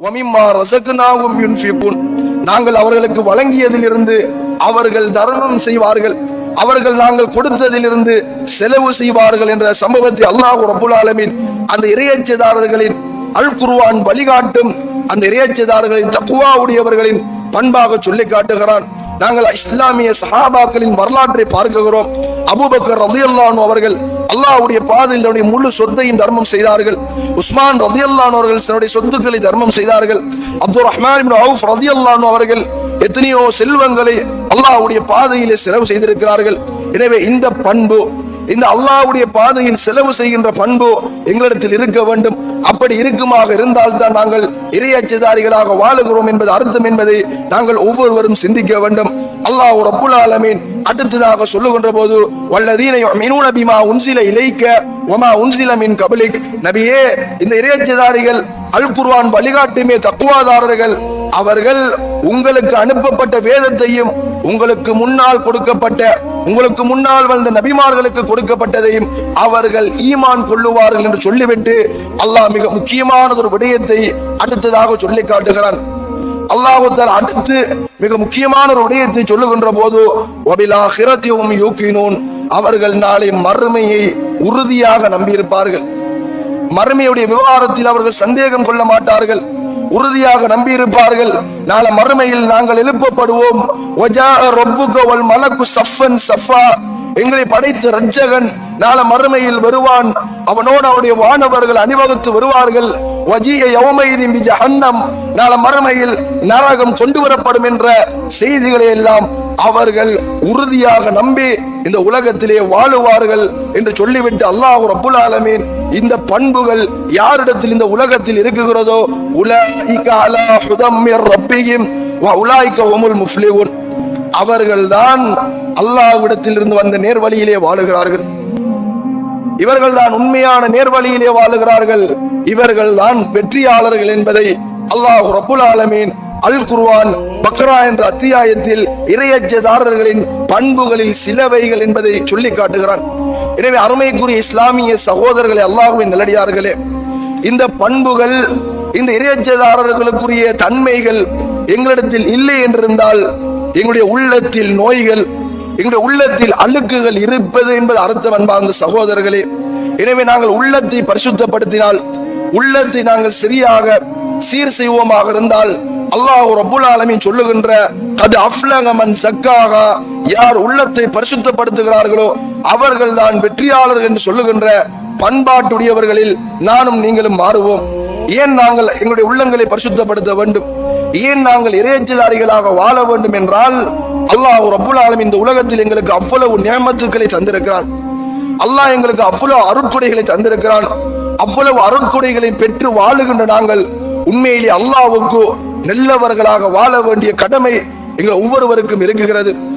வமிம்மா ரஸக்னாஹும் யுன்ஃபிகூன், நாங்கள் அவர்களுக்கு வழங்கியதிலிருந்து அவர்கள் தர்மம் செய்வார்கள், அவர்கள் நாங்கள் கொடுத்ததிலிருந்து செலவு செய்வார்கள் என்ற சம்பவத்தை அல்லாஹ் ரப்பல் ஆலமீன் அந்த இறையச்சதாரர்களின் அல் குர்ஆன் வழிகாட்டும் அந்த இறையச்சதாரர்களின் தக்வா உடையவர்களின் பண்பாக சொல்லி காட்டுகிறான். நாங்கள் இஸ்லாமிய சஹாபாக்களின் வரலாற்றை பார்க்கிறோம். அபூபக்கர் ரலியல்லாஹு அன்ஹு அவர்கள் அல்லாஹ்வுடைய பாதையில் தன்னுடைய முழு சொத்தையும் தர்மம் செய்தார்கள். உஸ்மான் ரலியல்லாஹு அன்ஹு அவர்கள் தன்னுடைய சொத்துக்களை தர்மம் செய்தார்கள். அப்துர் ரஹ்மான் இப்னு அவுஃப் ரலியல்லாஹு அன்ஹு அவர்கள் எத்தனையோ செல்வங்களை அல்லாஹ்வுடைய பாதையிலே செலவு செய்திருக்கிறார்கள். எனவே இந்த பண்பு, இந்த அல்லாஹ்வுடைய பாதையில் செலவு செய்கின்ற பண்பு எங்களிடத்தில் இருக்க வேண்டும். அப்படி இருக்குமாக இருந்தால் தான் நாங்கள் இறையச்சதாரிகளாக வாழுகிறோம் என்பது அர்த்தம் என்பதை நாங்கள் ஒவ்வொருவரும் சிந்திக்க வேண்டும். அல்லாஹ் ரப்பல் ஆலமீன் அடுத்ததாக சொல்லுகின்ற போது, வல்லதீன யுமினூன பிமா உன்சில இலைக்க வமா உன்சில மின் கப்லிக், நபியே, இந்த இறையச்சதாரிகள் அல் குர்ஆன் வழிகாட்டுமே தக்வாதாரர்கள், அவர்கள் உங்களுக்கு அனுப்பப்பட்ட வேதத்தையும் உங்களுக்கு முன்னால் கொடுக்கப்பட்ட, உங்களுக்கு முன்னால் வந்த நபிமார்களுக்கு கொடுக்கப்பட்டதையும் அவர்கள் ஈமான் கொள்ளுவார்கள் என்று சொல்லிவிட்டு அல்லாஹ் மிக முக்கியமான ஒரு விடயத்தை அடுத்ததாக சொல்லி காட்டுகிறான். அல்லாஹ் அடுத்து மிக முக்கியமான ஒரு விடயத்தை சொல்லுகின்ற போது, வபிலாஹிரத்திஹும் யூகினூன், அவர்கள் நாளை மறுமையை உறுதியாக நம்பியிருப்பார்கள். மறுமையுடைய விவகாரத்தில் அவர்கள் சந்தேகம் கொள்ள மாட்டார்கள், உறுதியாக நம்பியிருப்பார்கள். நாளை மறுமையில் நாங்கள் எழுப்பப்படுவோம். எங்களை படைத்த ரட்சகன் நாளை மறுமையில் வருவான், அவனோடு அவருடைய வானவர்கள் அணிவகுத்து வருவார்கள். நாளை மறுமையில் நரகம் கொண்டு வரப்படும் என்ற செய்திகளை எல்லாம் அவர்கள் உறுதியாக நம்பி இந்த உலகத்திலே வாழுவார்கள் என்று சொல்லிவிட்டு அல்லாஹ் ரப்பல் ஆலமீன் இந்த பண்புகள் யாரிடத்தில் இந்த உலகத்தில் இருக்குகிறதோ உலாயிக அலா ஹுதம் மிர் ரப்பிஹிம் வ உலாயிக ஹுமுல் முஃப்லிஹூன், அவர்கள்தான் அல்லாஹ்விடத்தில் இருந்து வந்த நேர்வழியிலே வாழுகிறார்கள். இவர்கள் தான் உண்மையான நேர்வழியிலே வாழுகிறார்கள், இவர்கள் தான் வெற்றியாளர்கள் என்பதை அல்லாஹ் ரப்பல் ஆலமீன் அல் குர்ஆன் பக்ரா என்ற அத்தியாயத்தில் இறையச்சதாரர்களின் பண்புகளில் சிலவைகள் என்பதை சொல்லி காட்டுகிறான். எனவே அருமைக்குரிய இஸ்லாமிய சகோதரர்களே, அல்லாஹ்வின் நல்லடியார்களே, இந்த பண்புகள், இந்த இறையச்சதாரர்களுக்குரிய தன்மைகள் எங்களிடத்தில் இல்லை என்றிருந்தால் எங்களுடைய உள்ளத்தில் நோய்கள், எங்களுடைய உள்ளத்தில் அழுக்குகள் இருப்பது என்பது அர்த்தம் அன்பார்ந்த சகோதரர்களே. எனவே நாங்கள் உள்ளத்தை பரிசுத்தப்படுத்தினால், உள்ளத்தை நாங்கள் சரியாக சீர் செய்வோமாக இருந்தால் அல்லாஹ் ரப்பல் ஆலமீன் சொல்லுகின்ற கத் அஃப்லஹ மன் ஸக்காஹா, யார் உள்ளத்தை பரிசுத்தப்படுத்துகிறார்களோ அவர்கள் தான் வெற்றியாளர்கள் என்று சொல்லுகின்ற பண்பாட்டுடையவர்களில் நானும் நீங்களும் மாறுவோம். ஏன் நாங்கள் எங்களுடைய உள்ளங்களை பரிசுத்தப்படுத்த வேண்டும்? ஏன் நாங்கள் இறையச்சதாரிகளாக வாழ வேண்டும் என்றால், அல்லாஹ் ரப்பல் ஆலமீன் இந்த உலகத்தில் எங்களுக்கு அவ்வளவு நியமத்துக்களை தந்திருக்கிறான். அல்லாஹ் எங்களுக்கு அவ்வளவு அருட்கொடைகளை தந்திருக்கிறான். அவ்வளவு அருட்கொடைகளை பெற்று வாழுகின்ற நாங்கள் உண்மையிலே அல்லாஹ்வுக்கு நல்லவர்களாக வாழ வேண்டிய கடமை எங்கள் ஒவ்வொருவருக்கும் இருக்குகிறது.